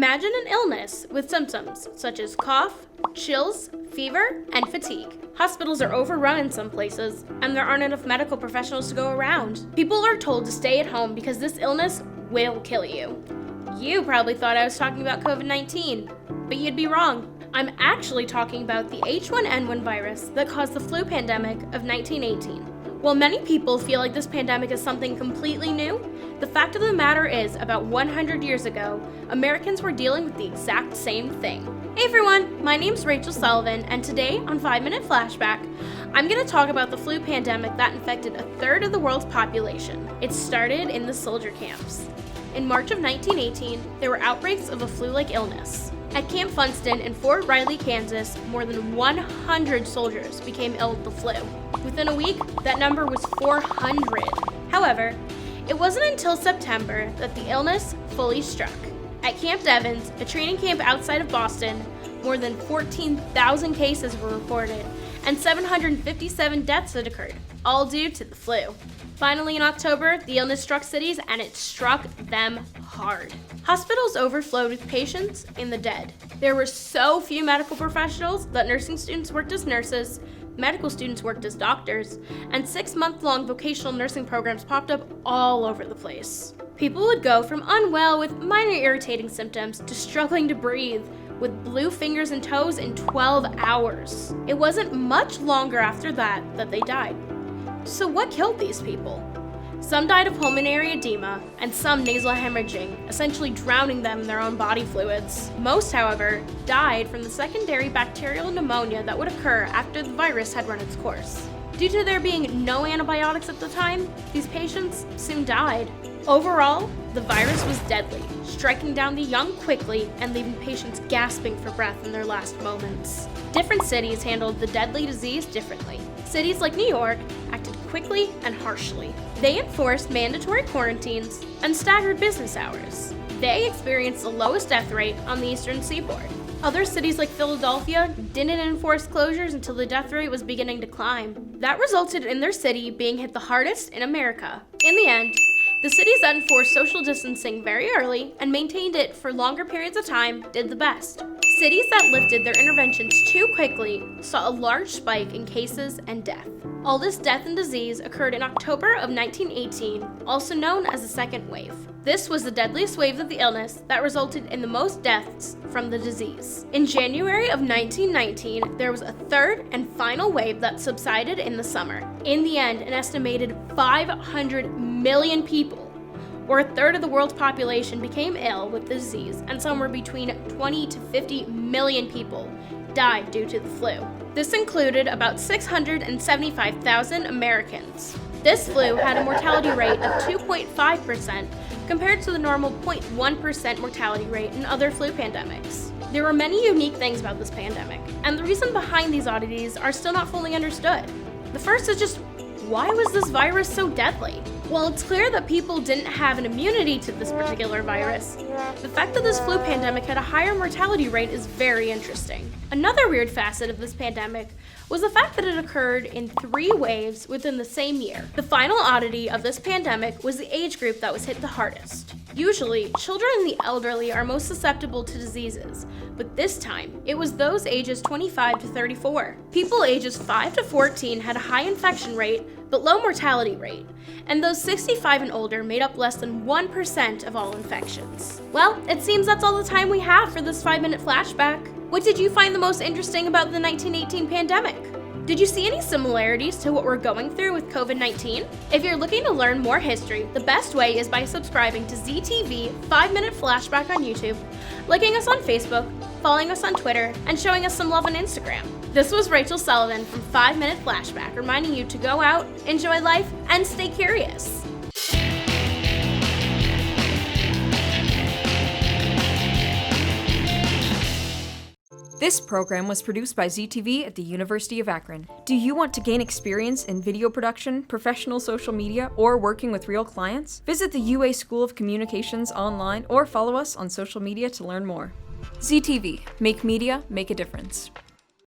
Imagine an illness with symptoms such as cough, chills, fever, and fatigue. Hospitals are overrun in some places, and there aren't enough medical professionals to go around. People are told to stay at home because this illness will kill you. You probably thought I was talking about COVID-19, but you'd be wrong. I'm actually talking about the H1N1 virus that caused the flu pandemic of 1918. While many people feel like this pandemic is something completely new, the fact of the matter is, about 100 years ago, Americans were dealing with the exact same thing. Hey everyone, my name's Rachael Sullivan, and today on 5 Minute Flashback, I'm going to talk about the flu pandemic that infected a third of the world's population. It started in the soldier camps. In March of 1918, there were outbreaks of a flu-like illness. At Camp Funston in Fort Riley, Kansas, more than 100 soldiers became ill with the flu. Within a week, that number was 400. However, it wasn't until September that the illness fully struck. At Camp Devens, a training camp outside of Boston, more than 14,000 cases were reported, and 757 deaths had occurred, all due to the flu. Finally, in October, the illness struck cities, and it struck them hard. Hospitals overflowed with patients and the dead. There were so few medical professionals that nursing students worked as nurses, medical students worked as doctors, and 6-month-long vocational nursing programs popped up all over the place. People would go from unwell with minor irritating symptoms to struggling to breathe with blue fingers and toes in 12 hours. It wasn't much longer after that they died. So what killed these people? Some died of pulmonary edema, and some nasal hemorrhaging, essentially drowning them in their own body fluids. Most, however, died from the secondary bacterial pneumonia that would occur after the virus had run its course. Due to there being no antibiotics at the time, these patients soon died. Overall, the virus was deadly, striking down the young quickly and leaving patients gasping for breath in their last moments. Different cities handled the deadly disease differently. Cities like New York acted quickly and harshly. They enforced mandatory quarantines and staggered business hours. They experienced the lowest death rate on the eastern seaboard. Other cities like Philadelphia didn't enforce closures until the death rate was beginning to climb. That resulted in their city being hit the hardest in America. In the end, the cities that enforced social distancing very early and maintained it for longer periods of time did the best. Cities that lifted their interventions too quickly saw a large spike in cases and death. All this death and disease occurred in October of 1918, also known as the second wave. This was the deadliest wave of the illness that resulted in the most deaths from the disease. In January of 1919, there was a third and final wave that subsided in the summer. In the end, an estimated 500 million people, or a third of the world's population, became ill with the disease, and somewhere between 20 to 50 million people died due to the flu. This included about 675,000 Americans. This flu had a mortality rate of 2.5% compared to the normal 0.1% mortality rate in other flu pandemics. There were many unique things about this pandemic, and the reason behind these oddities are still not fully understood. The first is just, why was this virus so deadly? While it's clear that people didn't have an immunity to this particular virus, the fact that this flu pandemic had a higher mortality rate is very interesting. Another weird facet of this pandemic was the fact that it occurred in 3 waves within the same year. The final oddity of this pandemic was the age group that was hit the hardest. Usually, children and the elderly are most susceptible to diseases, but this time, it was those ages 25 to 34. People ages 5 to 14 had a high infection rate, but low mortality rate, and those 65 and older made up less than 1% of all infections. Well, it seems that's all the time we have for this 5-minute flashback. What did you find the most interesting about the 1918 pandemic? Did you see any similarities to what we're going through with COVID-19? If you're looking to learn more history, the best way is by subscribing to ZTV 5-Minute Flashback on YouTube, liking us on Facebook, following us on Twitter, and showing us some love on Instagram. This was Rachael Sullivan from 5-Minute Flashback, reminding you to go out, enjoy life, and stay curious. This program was produced by ZTV at the University of Akron. Do you want to gain experience in video production, professional social media, or working with real clients? Visit the UA School of Communications online or follow us on social media to learn more. ZTV, make media, make a difference.